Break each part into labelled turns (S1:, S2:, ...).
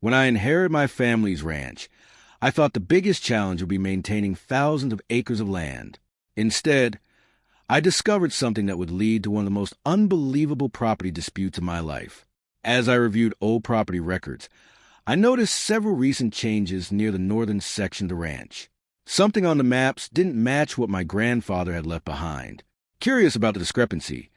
S1: When I inherited my family's ranch, I thought the biggest challenge would be maintaining thousands of acres of land. Instead, I discovered something that would lead to one of the most unbelievable property disputes of my life. As I reviewed old property records, I noticed several recent changes near the northern section of the ranch. Something on the maps didn't match what my grandfather had left behind. Curious about the discrepancy,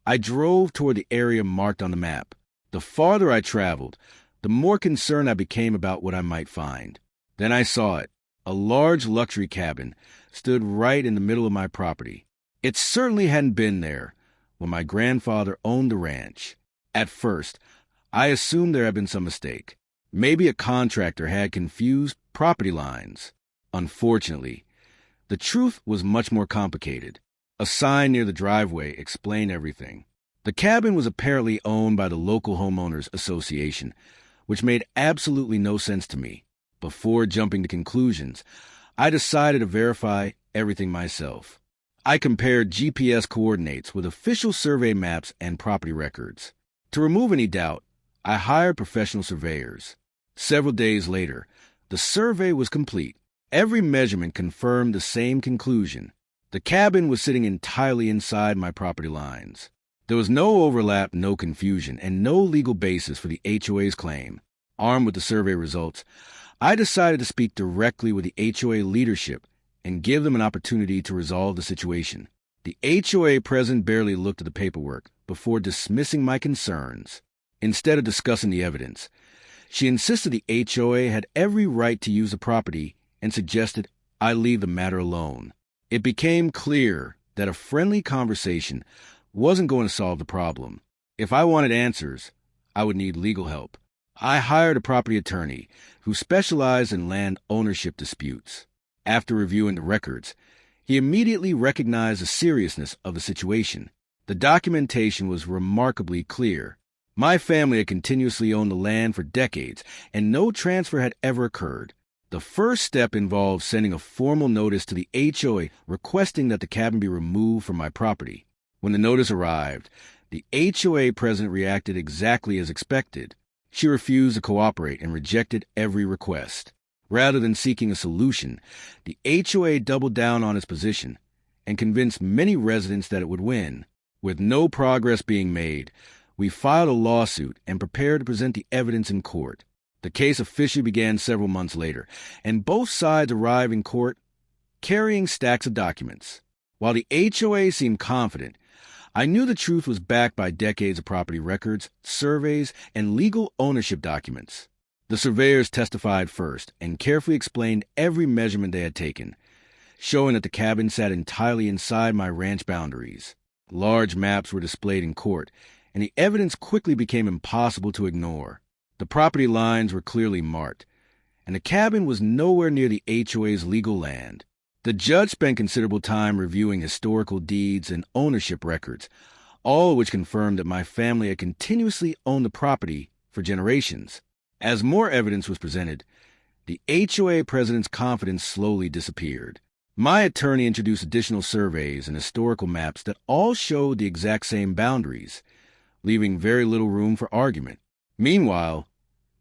S1: I drove toward the area marked on the map. The farther I traveled, the more concerned I became about what I might find. Then I saw it. A large luxury cabin stood right in the middle of my property. It certainly hadn't been there when my grandfather owned the ranch. At first, I assumed there had been some mistake. Maybe a contractor had confused property lines. Unfortunately, the truth was much more complicated. A sign near the driveway explained everything. The cabin was apparently owned by the local homeowners association, which made absolutely no sense to me. Before jumping to conclusions, I decided to verify everything myself. I compared GPS coordinates with official survey maps and property records. To remove any doubt, I hired professional surveyors. Several days later, the survey was complete. Every measurement confirmed the same conclusion. The cabin was sitting entirely inside my property lines. There was no overlap, no confusion, and no legal basis for the HOA's claim. Armed with the survey results, I decided to speak directly with the HOA leadership and give them an opportunity to resolve the situation. The HOA president barely looked at the paperwork before dismissing my concerns. Instead of discussing the evidence, she insisted the HOA had every right to use the property and suggested I leave the matter alone. It became clear that a friendly conversation wasn't going to solve the problem. If I wanted answers, I would need legal help. I hired a property attorney who specialized in land ownership disputes. After reviewing the records, he immediately recognized the seriousness of the situation. The documentation was remarkably clear. My family had continuously owned the land for decades, and no transfer had ever occurred. The first step involved sending a formal notice to the HOA requesting that the cabin be removed from my property. When the notice arrived, the HOA president reacted exactly as expected. She refused to cooperate and rejected every request. Rather than seeking a solution, the HOA doubled down on its position and convinced many residents that it would win. With no progress being made, we filed a lawsuit and prepared to present the evidence in court. The case officially began several months later, and both sides arrived in court carrying stacks of documents. While the HOA seemed confident, I knew the truth was backed by decades of property records, surveys, and legal ownership documents. The surveyors testified first and carefully explained every measurement they had taken, showing that the cabin sat entirely inside my ranch boundaries. Large maps were displayed in court, and the evidence quickly became impossible to ignore. The property lines were clearly marked, and the cabin was nowhere near the HOA's legal land. The judge spent considerable time reviewing historical deeds and ownership records, all of which confirmed that my family had continuously owned the property for generations. As more evidence was presented, the HOA president's confidence slowly disappeared. My attorney introduced additional surveys and historical maps that all showed the exact same boundaries, leaving very little room for argument. Meanwhile,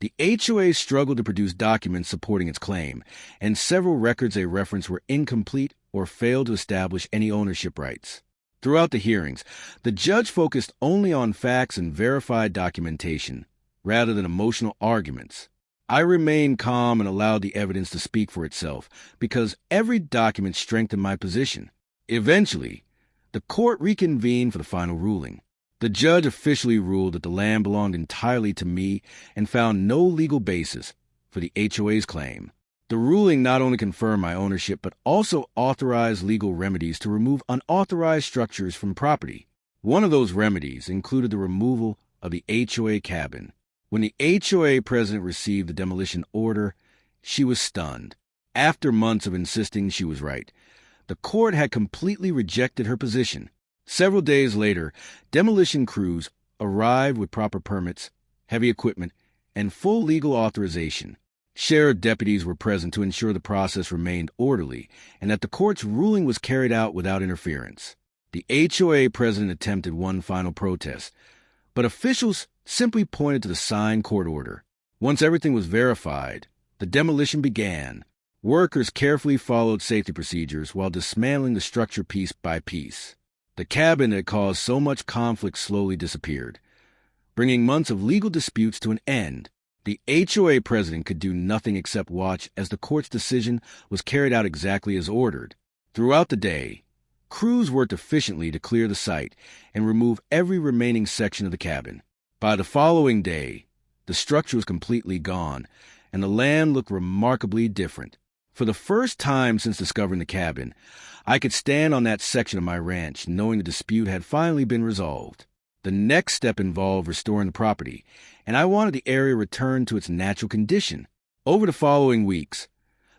S1: the HOA struggled to produce documents supporting its claim, and several records they referenced were incomplete or failed to establish any ownership rights. Throughout the hearings, the judge focused only on facts and verified documentation, rather than emotional arguments. I remained calm and allowed the evidence to speak for itself, because every document strengthened my position. Eventually, the court reconvened for the final ruling. The judge officially ruled that the land belonged entirely to me and found no legal basis for the HOA's claim. The ruling not only confirmed my ownership but also authorized legal remedies to remove unauthorized structures from property. One of those remedies included the removal of the HOA cabin. When the HOA president received the demolition order, she was stunned. After months of insisting she was right, the court had completely rejected her position. Several days later, demolition crews arrived with proper permits, heavy equipment, and full legal authorization. Sheriff deputies were present to ensure the process remained orderly and that the court's ruling was carried out without interference. The HOA president attempted one final protest, but officials simply pointed to the signed court order. Once everything was verified, the demolition began. Workers carefully followed safety procedures while dismantling the structure piece by piece. The cabin that caused so much conflict slowly disappeared, bringing months of legal disputes to an end. The HOA president could do nothing except watch as the court's decision was carried out exactly as ordered. Throughout the day, crews worked efficiently to clear the site and remove every remaining section of the cabin. By the following day, the structure was completely gone, and the land looked remarkably different. For the first time since discovering the cabin, I could stand on that section of my ranch knowing the dispute had finally been resolved. The next step involved restoring the property, and I wanted the area returned to its natural condition. Over the following weeks,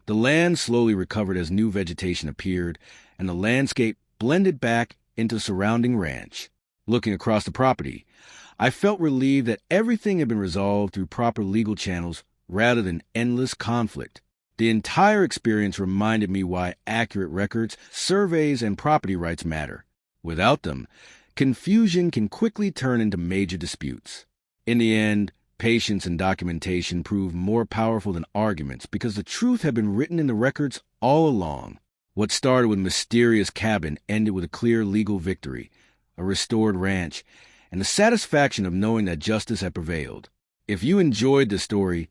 S1: the land slowly recovered as new vegetation appeared, and the landscape blended back into the surrounding ranch. Looking across the property, I felt relieved that everything had been resolved through proper legal channels rather than endless conflict. The entire experience reminded me why accurate records, surveys, and property rights matter. Without them, confusion can quickly turn into major disputes. In the end, patience and documentation proved more powerful than arguments because the truth had been written in the records all along. What started with a mysterious cabin ended with a clear legal victory, a restored ranch, and the satisfaction of knowing that justice had prevailed. If you enjoyed this story,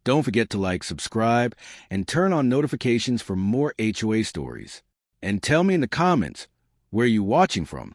S1: don't forget to like, subscribe, and turn on notifications for more HOA stories. And tell me in the comments, where you're watching from.